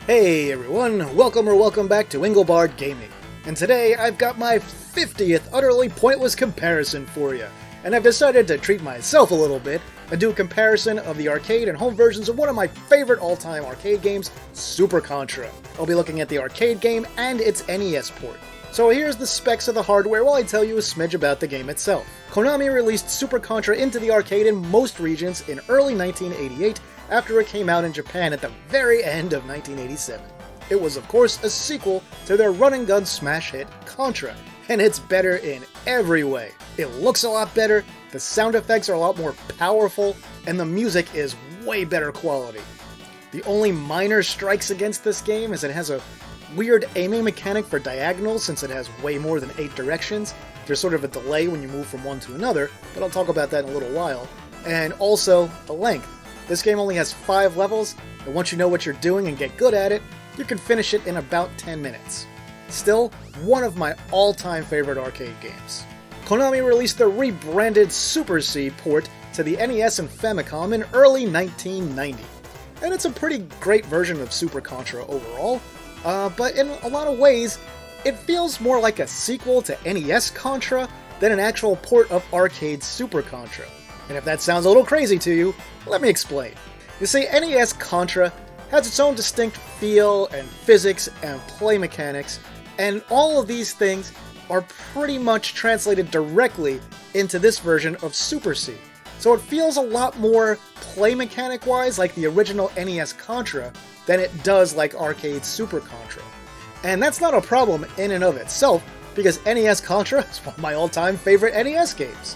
Hey everyone, welcome back to Engelbard Gaming. And today I've got my 50th utterly pointless comparison for you. And I've decided to treat myself a little bit and do a comparison of the arcade and home versions of one of my favorite all-time arcade games, Super Contra. I'll be looking at the arcade game and its NES port. So here's the specs of the hardware while I tell you a smidge about the game itself. Konami released Super Contra into the arcade in most regions in early 1988 after it came out in Japan at the very end of 1987. It was of course a sequel to their run-and-gun smash hit Contra, and it's better in every way. It looks a lot better, the sound effects are a lot more powerful, and the music is way better quality. The only minor strikes against this game is it has a weird aiming mechanic for diagonals since it has way more than 8 directions. There's sort of a delay when you move from one to another, but I'll talk about that in a little while. And also, the length. This game only has 5 levels, and once you know what you're doing and get good at it, you can finish it in about 10 minutes. Still, one of my all-time favorite arcade games. Konami released the rebranded Super C port to the NES and Famicom in early 1990. And it's a pretty great version of Super Contra overall, but in a lot of ways, it feels more like a sequel to NES Contra than an actual port of arcade Super Contra. And if that sounds a little crazy to you, let me explain. You see, NES Contra has its own distinct feel and physics and play mechanics, and all of these things are pretty much translated directly into this version of Super C. So it feels a lot more play mechanic-wise like the original NES Contra than it does like arcade Super Contra. And that's not a problem in and of itself, because NES Contra is one of my all-time favorite NES games.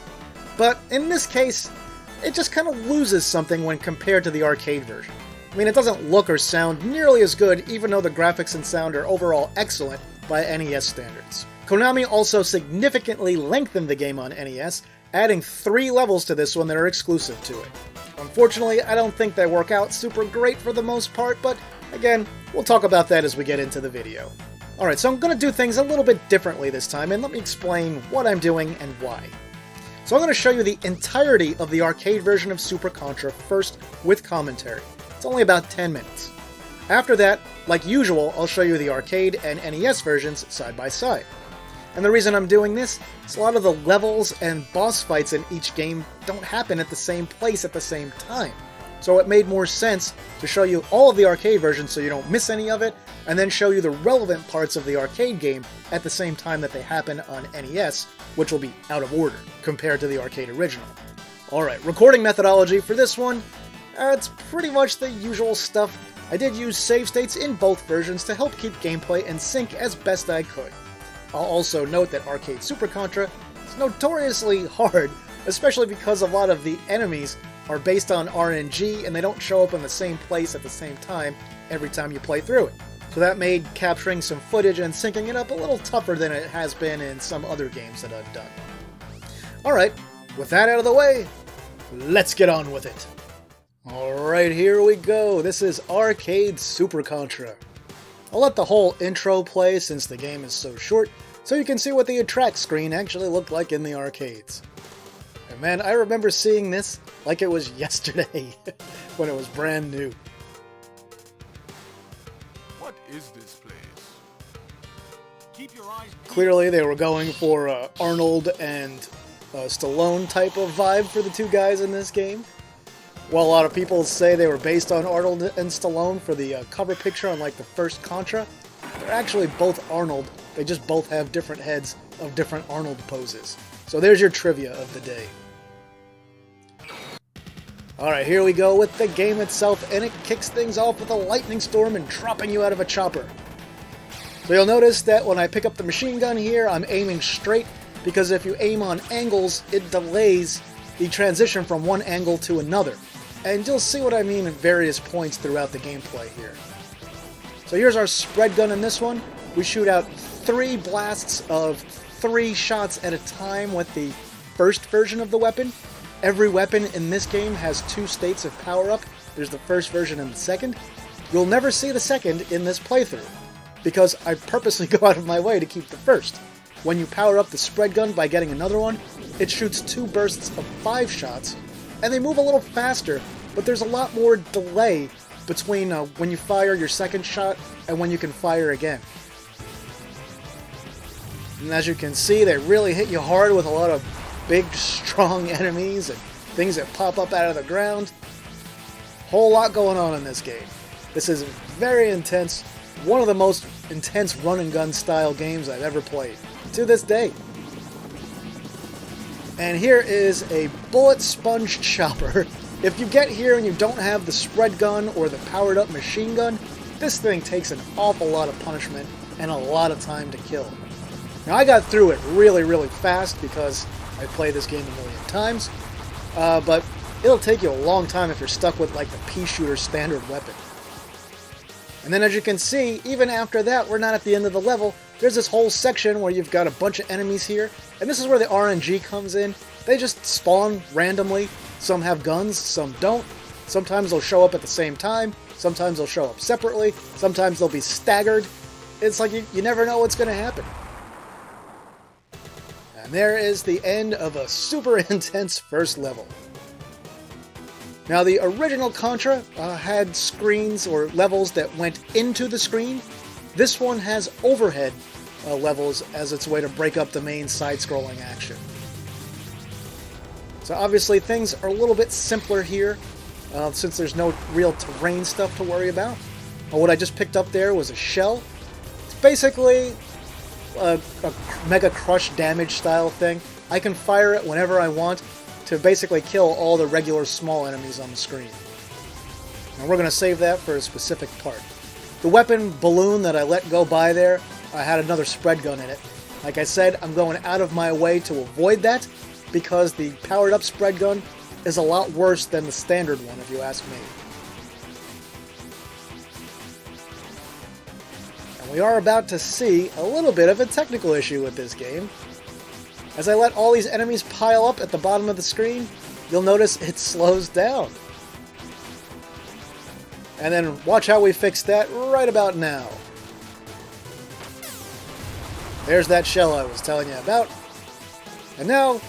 But in this case, it just kind of loses something when compared to the arcade version. I mean, it doesn't look or sound nearly as good, even though the graphics and sound are overall excellent by NES standards. Konami also significantly lengthened the game on NES, adding 3 levels to this one that are exclusive to it. Unfortunately, I don't think they work out super great for the most part, but again, we'll talk about that as we get into the video. Alright, so I'm going to do things a little bit differently this time, and let me explain what I'm doing and why. So I'm going to show you the entirety of the arcade version of Super Contra first with commentary. It's only about 10 minutes. After that, like usual, I'll show you the arcade and NES versions side by side. And the reason I'm doing this is a lot of the levels and boss fights in each game don't happen at the same place at the same time. So it made more sense to show you all of the arcade versions so you don't miss any of it, and then show you the relevant parts of the arcade game at the same time that they happen on NES, which will be out of order compared to the arcade original. Alright, recording methodology for this one, it's pretty much the usual stuff. I did use save states in both versions to help keep gameplay in sync as best I could. I'll also note that arcade Super Contra is notoriously hard, especially because a lot of the enemies are based on RNG and they don't show up in the same place at the same time every time you play through it. So that made capturing some footage and syncing it up a little tougher than it has been in some other games that I've done. Alright, with that out of the way, let's get on with it. Alright, here we go. This is Arcade Super Contra. I'll let the whole intro play since the game is so short, so you can see what the attract screen actually looked like in the arcades. And man, I remember seeing this like it was yesterday, when it was brand new. What is this place? Keep your eyes peeled. Clearly they were going for Arnold and Stallone type of vibe for the two guys in this game. While a lot of people say they were based on Arnold and Stallone for the cover picture on like the first Contra, they're actually both Arnold, they just both have different heads of different Arnold poses. So there's your trivia of the day. Alright, here we go with the game itself, and it kicks things off with a lightning storm and dropping you out of a chopper. So you'll notice that when I pick up the machine gun here, I'm aiming straight, because if you aim on angles, it delays the transition from one angle to another. And you'll see what I mean at various points throughout the gameplay here. So here's our spread gun in this one. We shoot out 3 blasts of 3 shots at a time with the first version of the weapon. Every weapon in this game has 2 states of power-up. There's the first version and the second. You'll never see the second in this playthrough, because I purposely go out of my way to keep the first. When you power up the spread gun by getting another one, it shoots 2 bursts of 5 shots, and they move a little faster, but there's a lot more delay between when you fire your second shot and when you can fire again. And as you can see, they really hit you hard with a lot of big, strong enemies and things that pop up out of the ground. Whole lot going on in this game. This is very intense. One of the most intense run and gun style games I've ever played to this day. And here is a bullet sponge chopper. If you get here and you don't have the spread gun or the powered up machine gun, this thing takes an awful lot of punishment and a lot of time to kill. Now I got through it really, really fast because I played this game a million times, but it'll take you a long time if you're stuck with like the pea shooter standard weapon. And then as you can see, even after that, we're not at the end of the level. There's this whole section where you've got a bunch of enemies here, and this is where the RNG comes in. They just spawn randomly. Some have guns, some don't. Sometimes they'll show up at the same time. Sometimes they'll show up separately. Sometimes they'll be staggered. It's like you never know what's going to happen. And there is the end of a super intense first level. Now, the original Contra had screens or levels that went into the screen. This one has overhead levels as its way to break up the main side-scrolling action. So obviously things are a little bit simpler here since there's no real terrain stuff to worry about. What I just picked up there was a shell. It's basically a Mega Crush damage style thing. I can fire it whenever I want to basically kill all the regular small enemies on the screen. And we're going to save that for a specific part. The weapon balloon that I let go by there, I had another spread gun in it. Like I said, I'm going out of my way to avoid that because the powered up spread gun is a lot worse than the standard one, if you ask me. And we are about to see a little bit of a technical issue with this game. As I let all these enemies pile up at the bottom of the screen, you'll notice it slows down. And then watch how we fix that right about now. There's that shell I was telling you about. And now,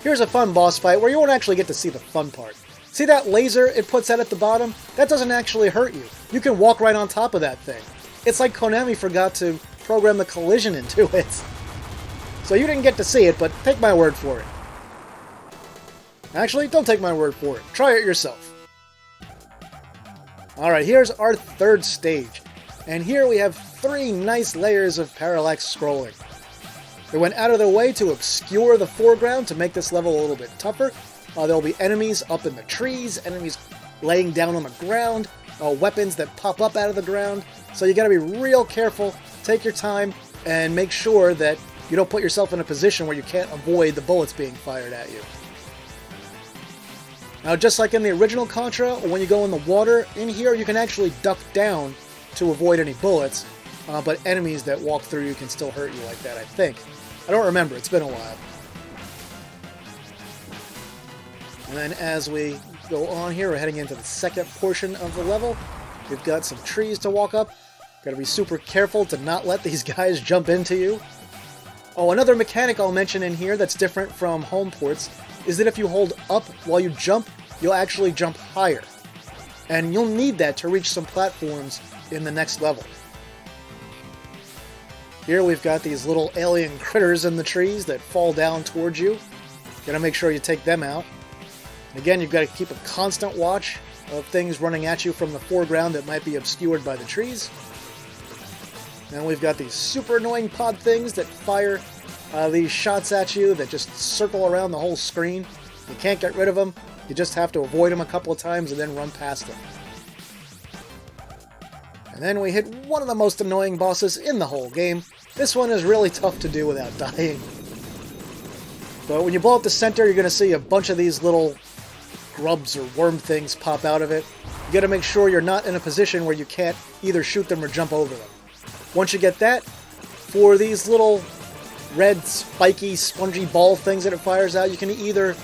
here's a fun boss fight where you won't actually get to see the fun part. See that laser it puts out at the bottom? That doesn't actually hurt you. You can walk right on top of that thing. It's like Konami forgot to program the collision into it. So you didn't get to see it, but take my word for it. Actually, don't take my word for it. Try it yourself. Alright, here's our third stage. And here we have 3 nice layers of parallax scrolling. They went out of their way to obscure the foreground to make this level a little bit tougher. There'll be enemies up in the trees, enemies laying down on the ground, weapons that pop up out of the ground. So you gotta be real careful, take your time, and make sure that you don't put yourself in a position where you can't avoid the bullets being fired at you. Now, just like in the original Contra, when you go in the water, in here you can actually duck down to avoid any bullets, but enemies that walk through you can still hurt you like that, I think. I don't remember, it's been a while. And then as we go on here, we're heading into the second portion of the level. We've got some trees to walk up. Gotta be super careful to not let these guys jump into you. Oh, another mechanic I'll mention in here that's different from home ports is that if you hold up while you jump, you'll actually jump higher. And you'll need that to reach some platforms in the next level. Here we've got these little alien critters in the trees that fall down towards you. Gotta make sure you take them out. And again, you've got to keep a constant watch of things running at you from the foreground that might be obscured by the trees. Then we've got these super annoying pod things that fire these shots at you that just circle around the whole screen. You can't get rid of them. You just have to avoid them a couple of times and then run past them. And then we hit one of the most annoying bosses in the whole game. This one is really tough to do without dying. But when you blow up the center, you're going to see a bunch of these little grubs or worm things pop out of it. You got to make sure you're not in a position where you can't either shoot them or jump over them. Once you get that, for these little red, spiky, spongy ball things that it fires out, you can either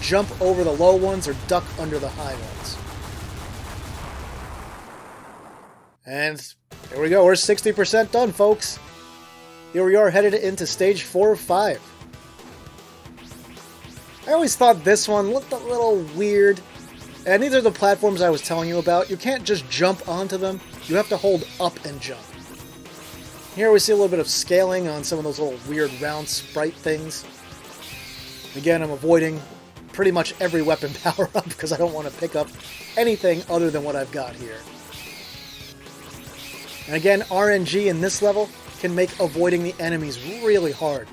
jump over the low ones or duck under the high ones. And there we go, we're 60% done, folks. Here we are headed into stage 4 of 5. I always thought this one looked a little weird. And these are the platforms I was telling you about. You can't just jump onto them. You have to hold up and jump. Here we see a little bit of scaling on some of those little weird round sprite things. Again, I'm avoiding pretty much every weapon power-up because I don't want to pick up anything other than what I've got here. And again, RNG in this level can make avoiding the enemies really hard.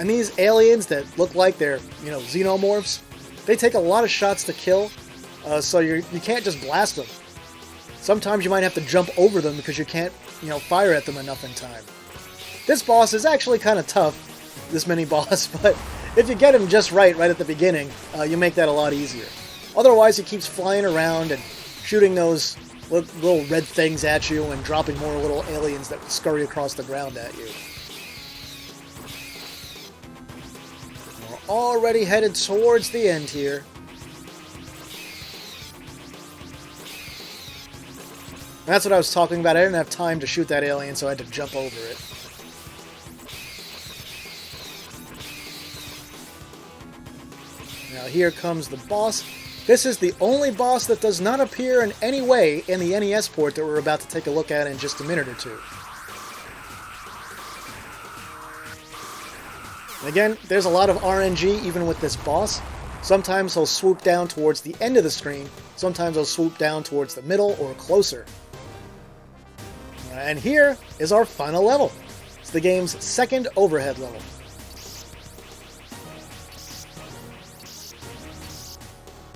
And these aliens that look like they're, xenomorphs, they take a lot of shots to kill, so you can't just blast them. Sometimes you might have to jump over them because you can't, fire at them enough in time. This boss is actually kind of tough, this mini-boss, but if you get him just right at the beginning, you make that a lot easier. Otherwise, he keeps flying around and shooting those little red things at you and dropping more little aliens that scurry across the ground at you. We're already headed towards the end here. That's what I was talking about. I didn't have time to shoot that alien, so I had to jump over it. Now here comes the boss. This is the only boss that does not appear in any way in the NES port that we're about to take a look at in just a minute or two. And again, there's a lot of RNG even with this boss. Sometimes he'll swoop down towards the end of the screen. Sometimes he'll swoop down towards the middle or closer. And here is our final level. It's the game's second overhead level.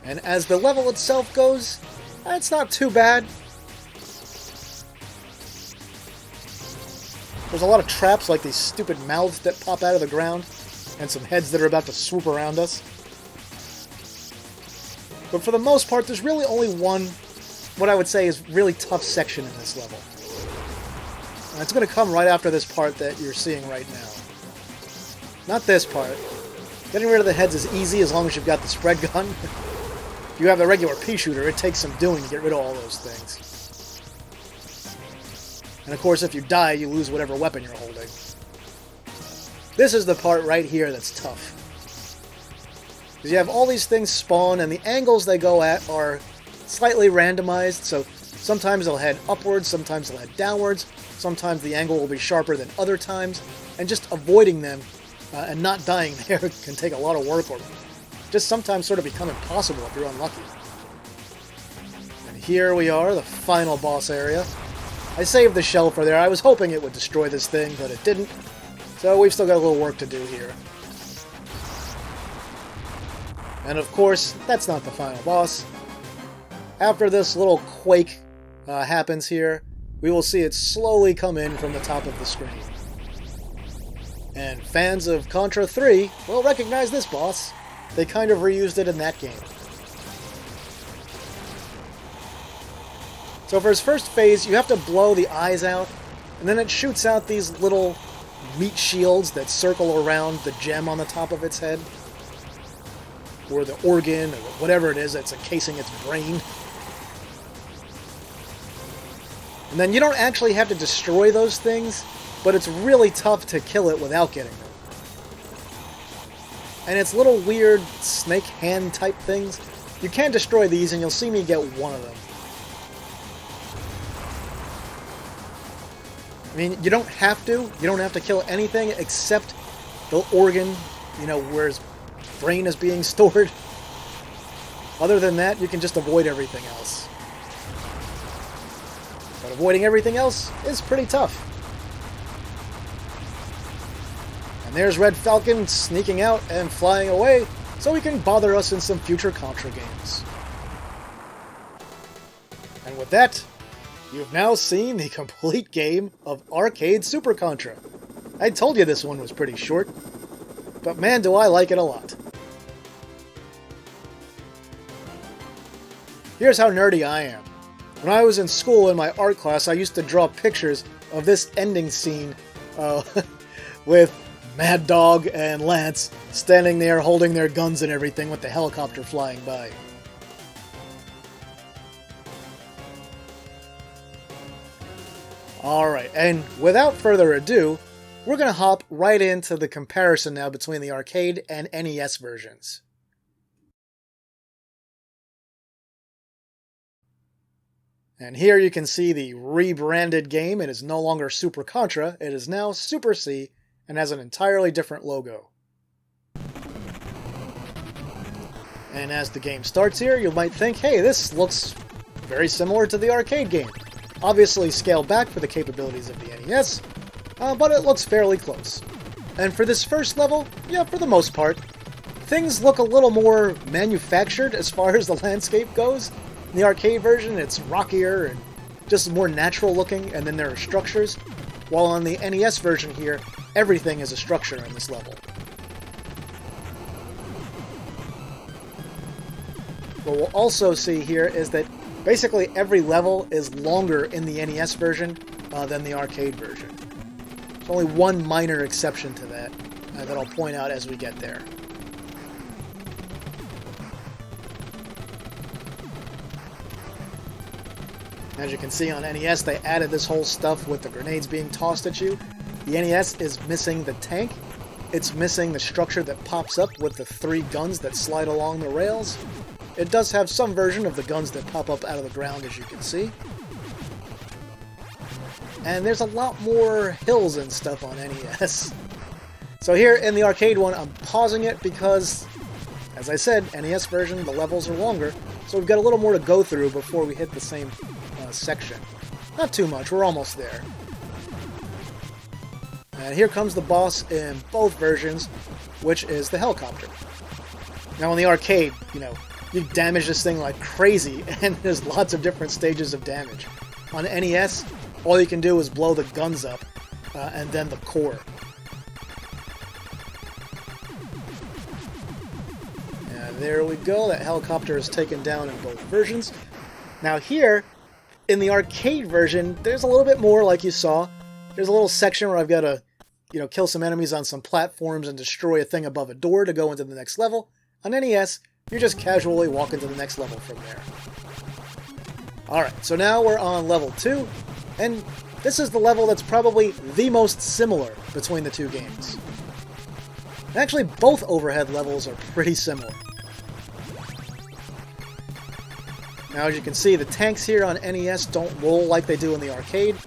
And as the level itself goes, it's not too bad. There's a lot of traps like these stupid mouths that pop out of the ground, and some heads that are about to swoop around us. But for the most part, there's really only one, what I would say is really tough section in this level. And it's going to come right after this part that you're seeing right now. Not this part. Getting rid of the heads is easy as long as you've got the spread gun. If you have the regular pea shooter, it takes some doing to get rid of all those things. And of course, if you die, you lose whatever weapon you're holding. This is the part right here that's tough. Because you have all these things spawn, and the angles they go at are slightly randomized, so sometimes they'll head upwards, sometimes they'll head downwards, sometimes the angle will be sharper than other times, and just avoiding them and not dying there can take a lot of work, or just sometimes sort of become impossible if you're unlucky. And here we are, the final boss area. I saved the shell for there. I was hoping it would destroy this thing, but it didn't. So we've still got a little work to do here. And of course, that's not the final boss. After this little quake happens here, we will see it slowly come in from the top of the screen. And fans of Contra 3 will recognize this boss. They kind of reused it in that game. So for his first phase, you have to blow the eyes out, and then it shoots out these little meat shields that circle around the gem on the top of its head. Or the organ, or whatever it is that's encasing its brain. And then you don't actually have to destroy those things, but it's really tough to kill it without getting them. And it's little weird snake hand type things. You can destroy these and you'll see me get one of them. I mean, you don't have to. You don't have to kill anything except the organ, where his brain is being stored. Other than that, you can just avoid everything else. But avoiding everything else is pretty tough. And there's Red Falcon sneaking out and flying away so he can bother us in some future Contra games. And with that, you've now seen the complete game of Arcade Super Contra. I told you this one was pretty short, but man do I like it a lot. Here's how nerdy I am. When I was in school in my art class, I used to draw pictures of this ending scene with Mad Dog and Lance standing there holding their guns and everything with the helicopter flying by. Alright, and without further ado, we're going to hop right into the comparison now between the arcade and NES versions. And here you can see the rebranded game. It is no longer Super Contra, it is now Super C, and has an entirely different logo. And as the game starts here, you might think, hey, this looks very similar to the arcade game. Obviously scaled back for the capabilities of the NES, but it looks fairly close. And for this first level, yeah, for the most part, things look a little more manufactured as far as the landscape goes. In the arcade version, it's rockier and just more natural looking, and then there are structures. While on the NES version here, everything is a structure in this level. What we'll also see here is that basically every level is longer in the NES version than the arcade version. There's only one minor exception to that that I'll point out as we get there. As you can see on NES, they added this whole stuff with the grenades being tossed at you. The NES is missing the tank. It's missing the structure that pops up with the 3 guns that slide along the rails. It does have some version of the guns that pop up out of the ground, as you can see. And there's a lot more hills and stuff on NES. So here in the arcade one, I'm pausing it because, as I said, NES version, the levels are longer, so we've got a little more to go through before we hit the same section. Not too much, we're almost there. And here comes the boss in both versions, which is the helicopter. Now in the arcade, you damage this thing like crazy, and there's lots of different stages of damage. On NES, all you can do is blow the guns up, and then the core. And there we go, that helicopter is taken down in both versions. Now here, in the arcade version, there's a little bit more like you saw. There's a little section where I've got to, kill some enemies on some platforms and destroy a thing above a door to go into the next level. On NES, you just casually walk into the next level from there. Alright, so now we're on level 2, and this is the level that's probably the most similar between the two games. Actually, both overhead levels are pretty similar. Now, as you can see, the tanks here on NES don't roll like they do in the arcade.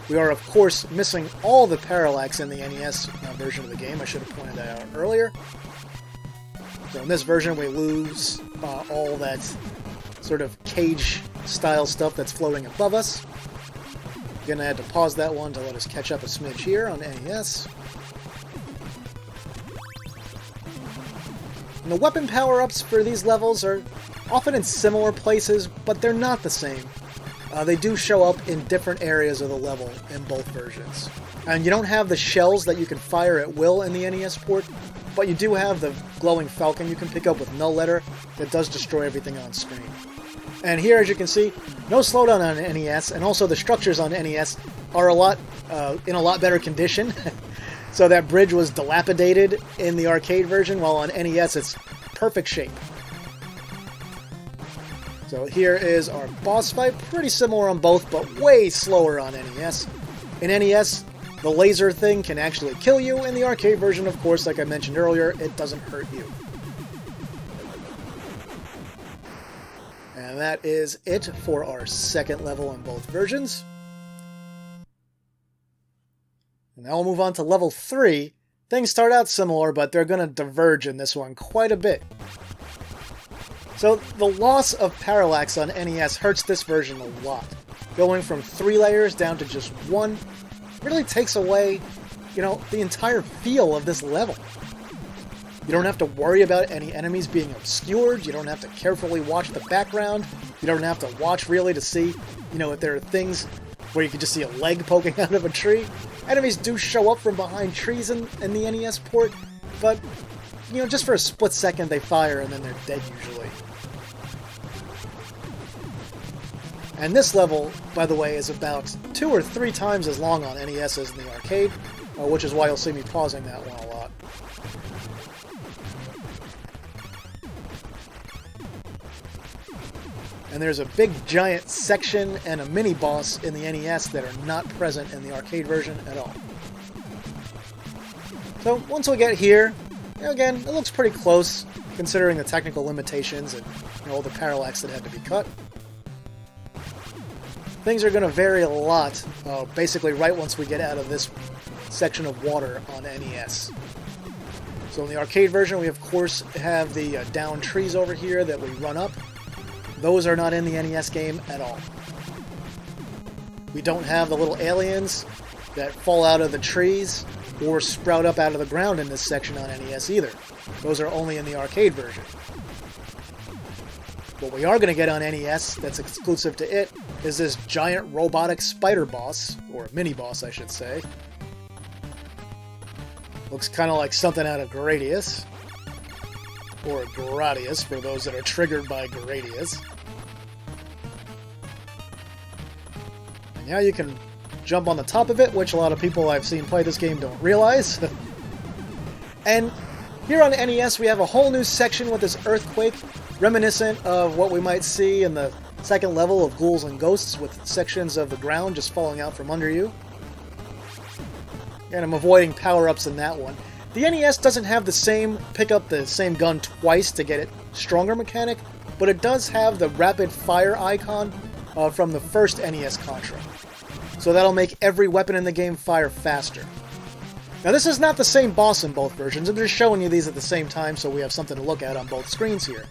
We are, of course, missing all the parallax in the NES version of the game. I should have pointed that out earlier. So in this version, we lose all that sort of cage-style stuff that's floating above us. Gonna have to pause that one to let us catch up a smidge here on NES. And the weapon power-ups for these levels are often in similar places, but they're not the same. They do show up in different areas of the level in both versions. And you don't have the shells that you can fire at will in the NES port, but you do have the glowing falcon you can pick up with null letter that does destroy everything on screen. And here, as you can see, no slowdown on NES, and also the structures on NES are in a lot better condition. So that bridge was dilapidated in the arcade version, while on NES it's perfect shape. So here is our boss fight, pretty similar on both, but way slower on NES. In NES, the laser thing can actually kill you. In the arcade version, of course, like I mentioned earlier, it doesn't hurt you. And that is it for our second level in both versions. And now we'll move on to level 3. Things start out similar, but they're going to diverge in this one quite a bit. So the loss of parallax on NES hurts this version a lot. Going from 3 layers down to just 1 really takes away, the entire feel of this level. You don't have to worry about any enemies being obscured. You don't have to carefully watch the background. You don't have to watch really to see, if there are things where you can just see a leg poking out of a tree. Enemies do show up from behind trees in the NES port, but, just for a split second they fire and then they're dead usually. And this level, by the way, is about 2 or 3 times as long on NES as in the arcade, which is why you'll see me pausing that one a lot. And there's a big giant section and a mini-boss in the NES that are not present in the arcade version at all. So once we get here, again, it looks pretty close, considering the technical limitations and all the parallax that had to be cut. things are going to vary a lot, basically right once we get out of this section of water on NES. So in the arcade version, we of course have the down trees over here that we run up. Those are not in the NES game at all. We don't have the little aliens that fall out of the trees or sprout up out of the ground in this section on NES either. Those are only in the arcade version. What we are going to get on NES that's exclusive to it is this giant robotic spider boss, or mini-boss I should say. Looks kind of like something out of Gradius. Or Gradius, for those that are triggered by Gradius. And now you can jump on the top of it, which a lot of people I've seen play this game don't realize. And here on the NES we have a whole new section with this earthquake, reminiscent of what we might see in the second level of Ghouls and Ghosts, with sections of the ground just falling out from under you. And I'm avoiding power-ups in that one. The NES doesn't have the same pick up the same gun twice to get it stronger mechanic, but it does have the rapid fire icon from the first NES Contra. So that'll make every weapon in the game fire faster. Now this is not the same boss in both versions, I'm just showing you these at the same time so we have something to look at on both screens here.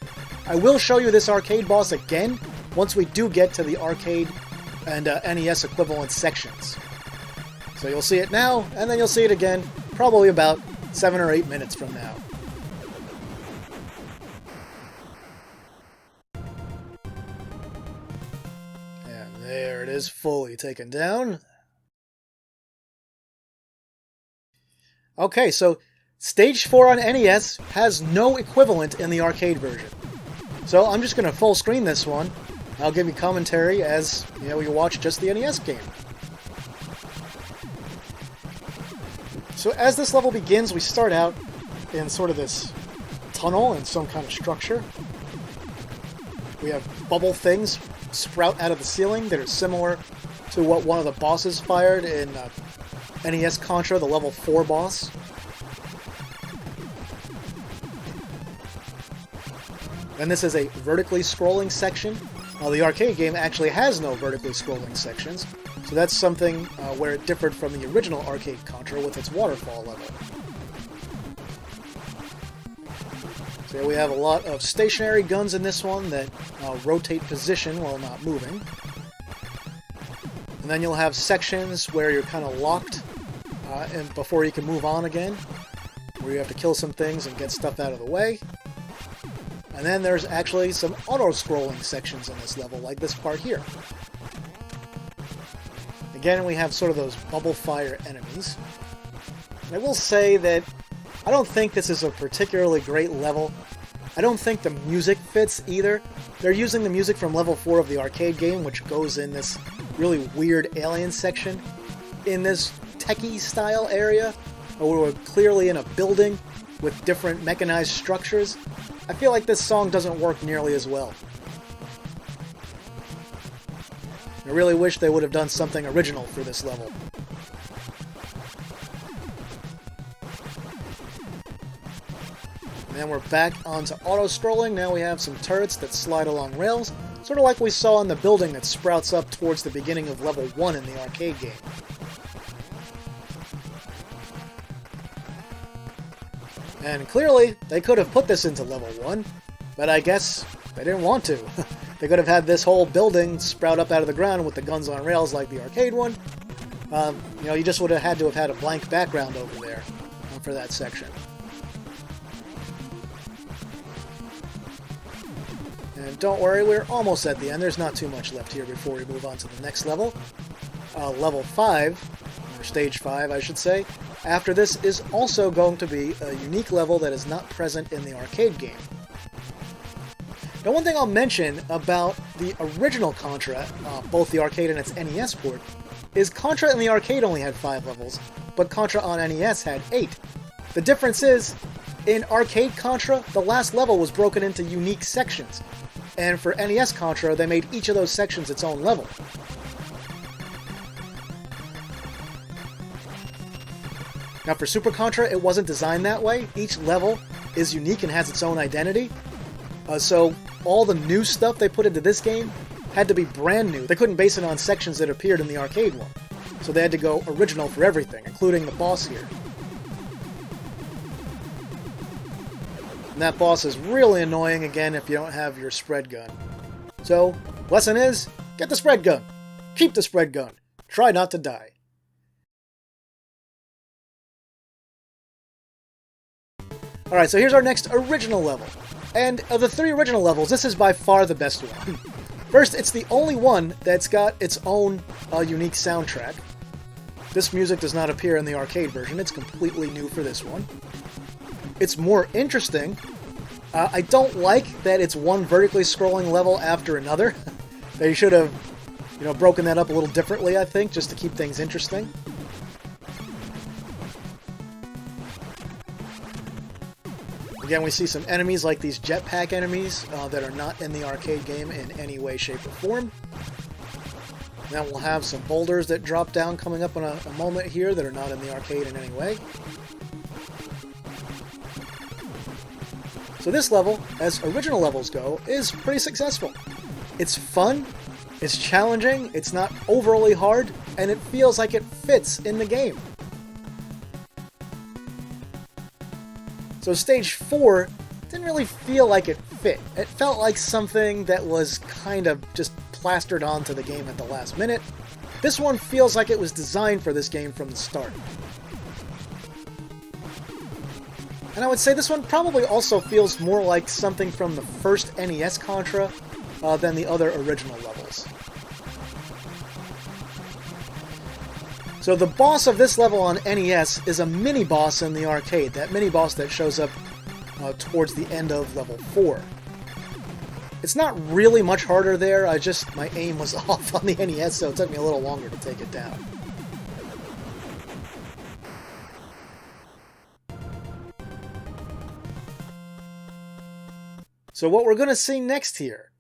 I will show you this arcade boss again once we do get to the arcade and NES equivalent sections. So you'll see it now, and then you'll see it again, probably about 7 or 8 minutes from now. And there it is, fully taken down. Okay, so Stage 4 on NES has no equivalent in the arcade version. So I'm just going to full screen this one. I'll give you commentary as you watch just the NES game. So as this level begins, we start out in sort of this tunnel and some kind of structure. We have bubble things sprout out of the ceiling that are similar to what one of the bosses fired in NES Contra, the level 4 boss. And this is a vertically scrolling section. The arcade game actually has no vertically scrolling sections, so that's something where it differed from the original arcade Contra with its waterfall level. So here we have a lot of stationary guns in this one that rotate position while not moving. And then you'll have sections where you're kind of locked and before you can move on again, where you have to kill some things and get stuff out of the way. And then there's actually some auto-scrolling sections in this level, like this part here. Again, we have sort of those bubble fire enemies. And I will say that I don't think this is a particularly great level. I don't think the music fits either. They're using the music from level 4 of the arcade game, which goes in this really weird alien section. In this techie style area, where we're clearly in a building with different mechanized structures, I feel like this song doesn't work nearly as well. I really wish they would have done something original for this level. And then we're back onto auto-scrolling. Now we have some turrets that slide along rails, sort of like we saw in the building that sprouts up towards the beginning of level 1 in the arcade game. And clearly, they could have put this into level 1, but I guess they didn't want to. They could have had this whole building sprout up out of the ground with the guns on rails like the arcade one. You just would have had to have had a blank background over there for that section. And don't worry, we're almost at the end. There's not too much left here before we move on to the next level. Level 5, or Stage 5 I should say. After this is also going to be a unique level that is not present in the arcade game. Now one thing I'll mention about the original Contra, both the arcade and its NES port, is Contra in the arcade only had 5 levels, but Contra on NES had 8. The difference is, in arcade Contra, the last level was broken into unique sections, and for NES Contra, they made each of those sections its own level. Now for Super Contra, it wasn't designed that way. Each level is unique and has its own identity. So all the new stuff they put into this game had to be brand new. They couldn't base it on sections that appeared in the arcade one. So they had to go original for everything, including the boss here. And that boss is really annoying, again, if you don't have your spread gun. So, lesson is, get the spread gun. Keep the spread gun. Try not to die. Alright, so here's our next original level. And of the 3 original levels, this is by far the best one. First, it's the only one that's got its own unique soundtrack. This music does not appear in the arcade version. It's completely new for this one. It's more interesting. I don't like that it's one vertically scrolling level after another. They should have, broken that up a little differently, I think, just to keep things interesting. Again, we see some enemies like these jetpack enemies that are not in the arcade game in any way, shape, or form. Then we'll have some boulders that drop down coming up in a moment here that are not in the arcade in any way. So this level, as original levels go, is pretty successful. It's fun, it's challenging, it's not overly hard, and it feels like it fits in the game. So stage 4 didn't really feel like it fit. It felt like something that was kind of just plastered onto the game at the last minute. This one feels like it was designed for this game from the start. And I would say this one probably also feels more like something from the first NES Contra than the other original levels. So the boss of this level on NES is a mini-boss in the arcade, that mini-boss that shows up towards the end of level 4. It's not really much harder there, my aim was off on the NES, so it took me a little longer to take it down. So what we're going to see next here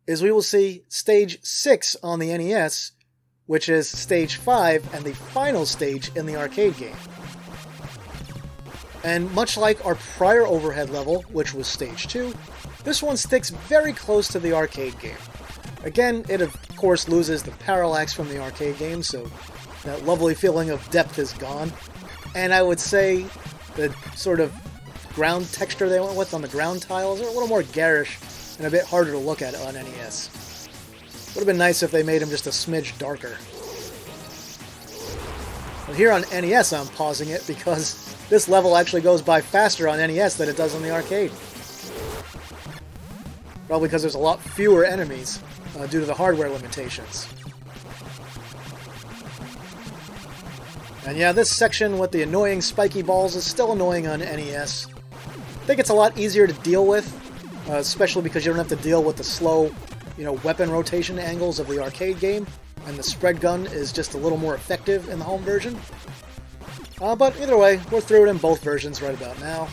is we will see Stage 6 on the NES, which is Stage 5 and the final stage in the arcade game. And much like our prior overhead level, which was Stage 2, this one sticks very close to the arcade game. Again, it of course loses the parallax from the arcade game, so that lovely feeling of depth is gone. And I would say the sort of ground texture they went with on the ground tiles are a little more garish and a bit harder to look at on NES. Would have been nice if they made him just a smidge darker. But here on NES I'm pausing it because this level actually goes by faster on NES than it does on the arcade. Probably because there's a lot fewer enemies due to the hardware limitations. And yeah, this section with the annoying spiky balls is still annoying on NES. I think it's a lot easier to deal with, especially because you don't have to deal with the slow, weapon rotation angles of the arcade game, and the spread gun is just a little more effective in the home version. But either way, we're through it in both versions right about now.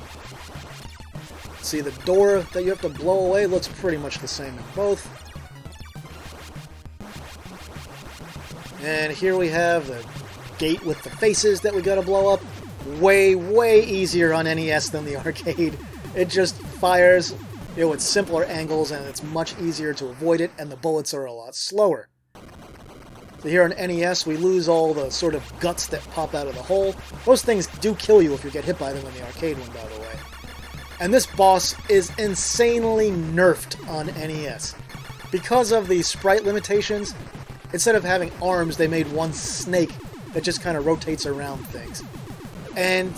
See, the door that you have to blow away looks pretty much the same in both. And here we have the gate with the faces that we gotta blow up. Way, way easier on NES than the arcade. It just fires with simpler angles, and it's much easier to avoid it, and the bullets are a lot slower. So here on NES, we lose all the sort of guts that pop out of the hole. Those things do kill you if you get hit by them in the arcade one, by the way. And this boss is insanely nerfed on NES. Because of the sprite limitations, instead of having arms, they made one snake that just kind of rotates around things. And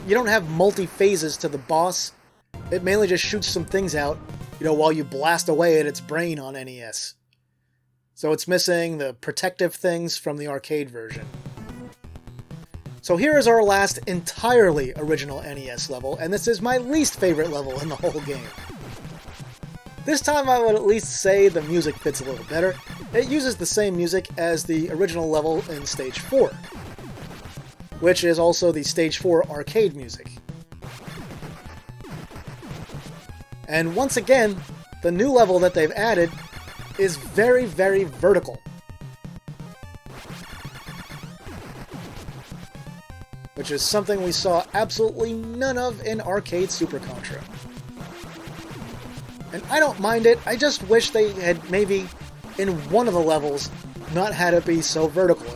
you don't have multi-phases to the boss. It mainly just shoots some things out, while you blast away at its brain on NES. So it's missing the protective things from the arcade version. So here is our last entirely original NES level, and this is my least favorite level in the whole game. This time I would at least say the music fits a little better. It uses the same music as the original level in Stage 4, which is also the Stage 4 arcade music. And once again, the new level that they've added is very, very vertical. Which is something we saw absolutely none of in arcade Super Contra. And I don't mind it, I just wish they had maybe in one of the levels not had it be so vertical.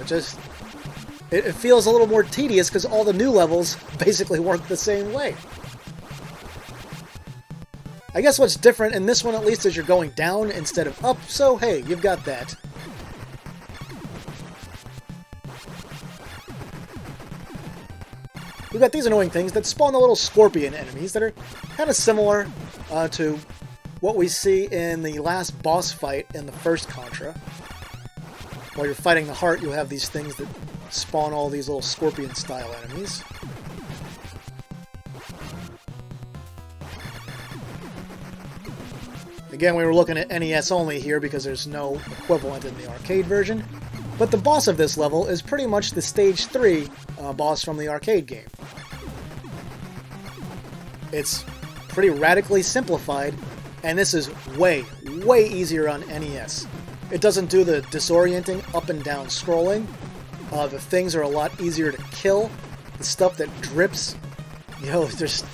It feels a little more tedious because all the new levels basically work the same way. I guess what's different in this one at least is you're going down instead of up, so hey, you've got that. We've got these annoying things that spawn the little scorpion enemies that are kind of similar to what we see in the last boss fight in the first Contra. While you're fighting the heart, you'll have these things that spawn all these little scorpion-style enemies. Again, we were looking at NES only here because there's no equivalent in the arcade version. But the boss of this level is pretty much the Stage 3 boss from the arcade game. It's pretty radically simplified, and this is way, way easier on NES. It doesn't do the disorienting up and down scrolling. The things are a lot easier to kill. The stuff that drips, you know, just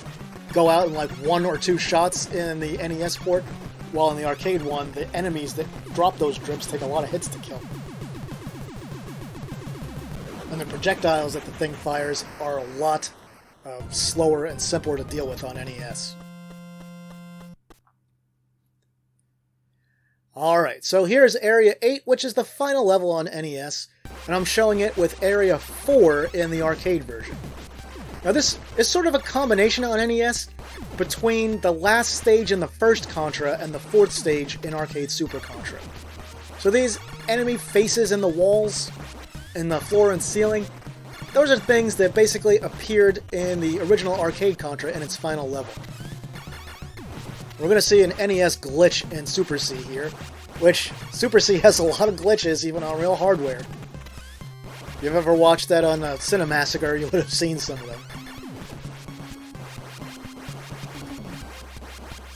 go out in like 1 or 2 shots in the NES port, while in the arcade one, the enemies that drop those drips take a lot of hits to kill. And the projectiles that the thing fires are a lot slower and simpler to deal with on NES. Alright, so here's Area 8, which is the final level on NES, and I'm showing it with Area 4 in the arcade version. Now this is sort of a combination on NES between the last stage in the first Contra and the 4th stage in arcade Super Contra. So these enemy faces in the walls, in the floor and ceiling, those are things that basically appeared in the original arcade Contra in its final level. We're going to see an NES glitch in Super C here, which Super C has a lot of glitches even on real hardware. If you've ever watched that on Cinemassacre, you would have seen some of them.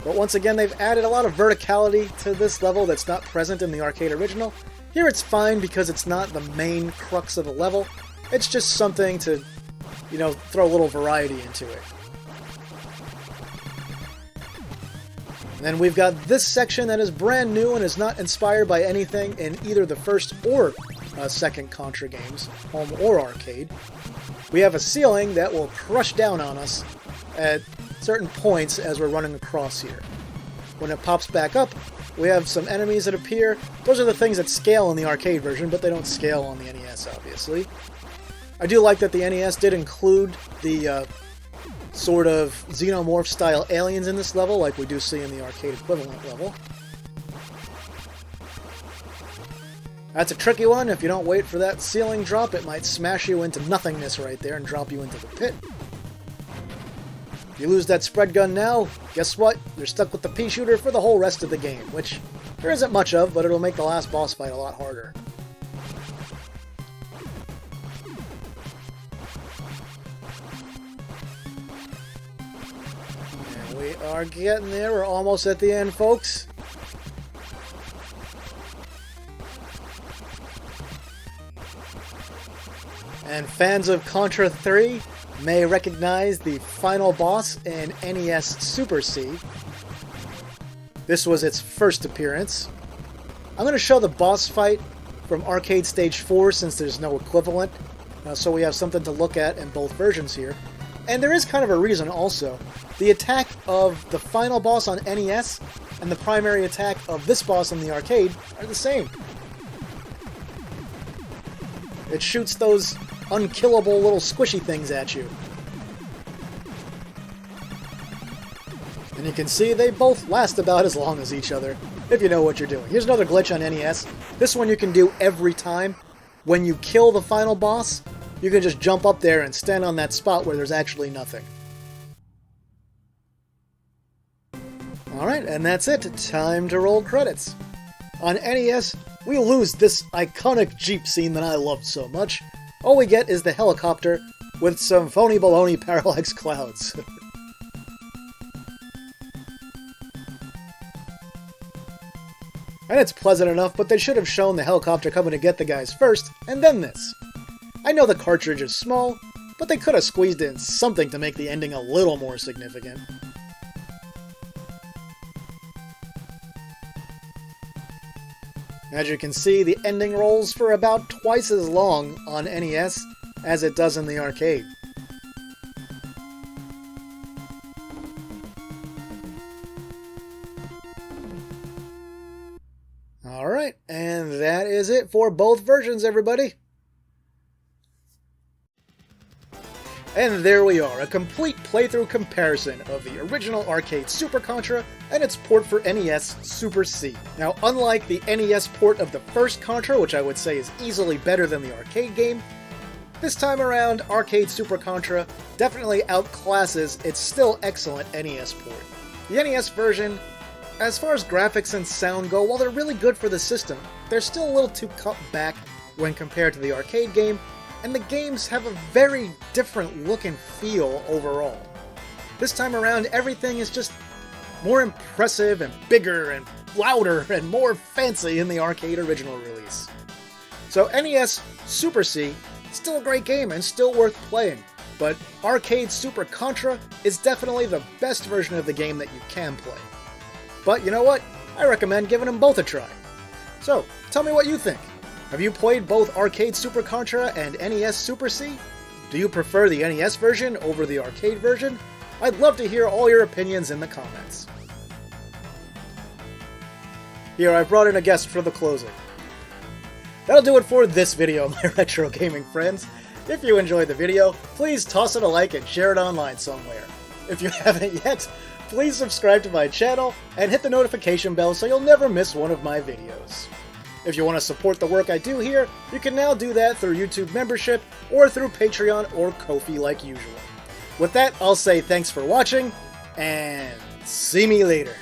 But once again, they've added a lot of verticality to this level that's not present in the arcade original. Here it's fine because it's not the main crux of the level. It's just something to, you know, throw a little variety into it. And then we've got this section that is brand new and is not inspired by anything in either the first or second Contra games, home or arcade. We have a ceiling that will crush down on us at certain points as we're running across here. When it pops back up, we have some enemies that appear. Those are the things that scale in the arcade version, but they don't scale on the NES, obviously. I do like that the NES did include the sort of xenomorph-style aliens in this level, like we do see in the arcade equivalent level. That's a tricky one. If you don't wait for that ceiling drop, it might smash you into nothingness right there and drop you into the pit. If you lose that spread gun now, guess what? You're stuck with the pea shooter for the whole rest of the game, which there isn't much of, but it'll make the last boss fight a lot harder. And we are getting there. We're almost at the end, folks. And fans of Contra 3 may recognize the final boss in NES Super C. This was its first appearance. I'm going to show the boss fight from Arcade Stage 4 since there's no equivalent, so we have something to look at in both versions here. And there is kind of a reason also. The attack of the final boss on NES and the primary attack of this boss in the arcade are the same. It shoots those unkillable little squishy things at you. And you can see they both last about as long as each other, if you know what you're doing. Here's another glitch on NES. This one you can do every time. When you kill the final boss, you can just jump up there and stand on that spot where there's actually nothing. Alright, and that's it. Time to roll credits. On NES, we lose this iconic Jeep scene that I loved so much. All we get is the helicopter with some phony baloney parallax clouds. And it's pleasant enough, but they should have shown the helicopter coming to get the guys first, and then this. I know the cartridge is small, but they could have squeezed in something to make the ending a little more significant. As you can see, the ending rolls for about twice as long on NES as it does in the arcade. Alright, and that is it for both versions, everybody. And there we are, a complete playthrough comparison of the original arcade Super Contra and its port for NES Super C. Now, unlike the NES port of the first Contra, which I would say is easily better than the arcade game, this time around, arcade Super Contra definitely outclasses its still excellent NES port. The NES version, as far as graphics and sound go, while they're really good for the system, they're still a little too cut back when compared to the arcade game, and the games have a very different look and feel overall. This time around, everything is just more impressive and bigger and louder and more fancy in the arcade original release. So NES Super C, still a great game and still worth playing, but arcade Super Contra is definitely the best version of the game that you can play. But you know what? I recommend giving them both a try. So, tell me what you think. Have you played both arcade Super Contra and NES Super C? Do you prefer the NES version over the arcade version? I'd love to hear all your opinions in the comments. Here, I've brought in a guest for the closing. That'll do it for this video, my retro gaming friends. If you enjoyed the video, please toss it a like and share it online somewhere. If you haven't yet, please subscribe to my channel and hit the notification bell so you'll never miss one of my videos. If you want to support the work I do here, you can now do that through YouTube membership or through Patreon or Ko-fi like usual. With that, I'll say thanks for watching, and see me later.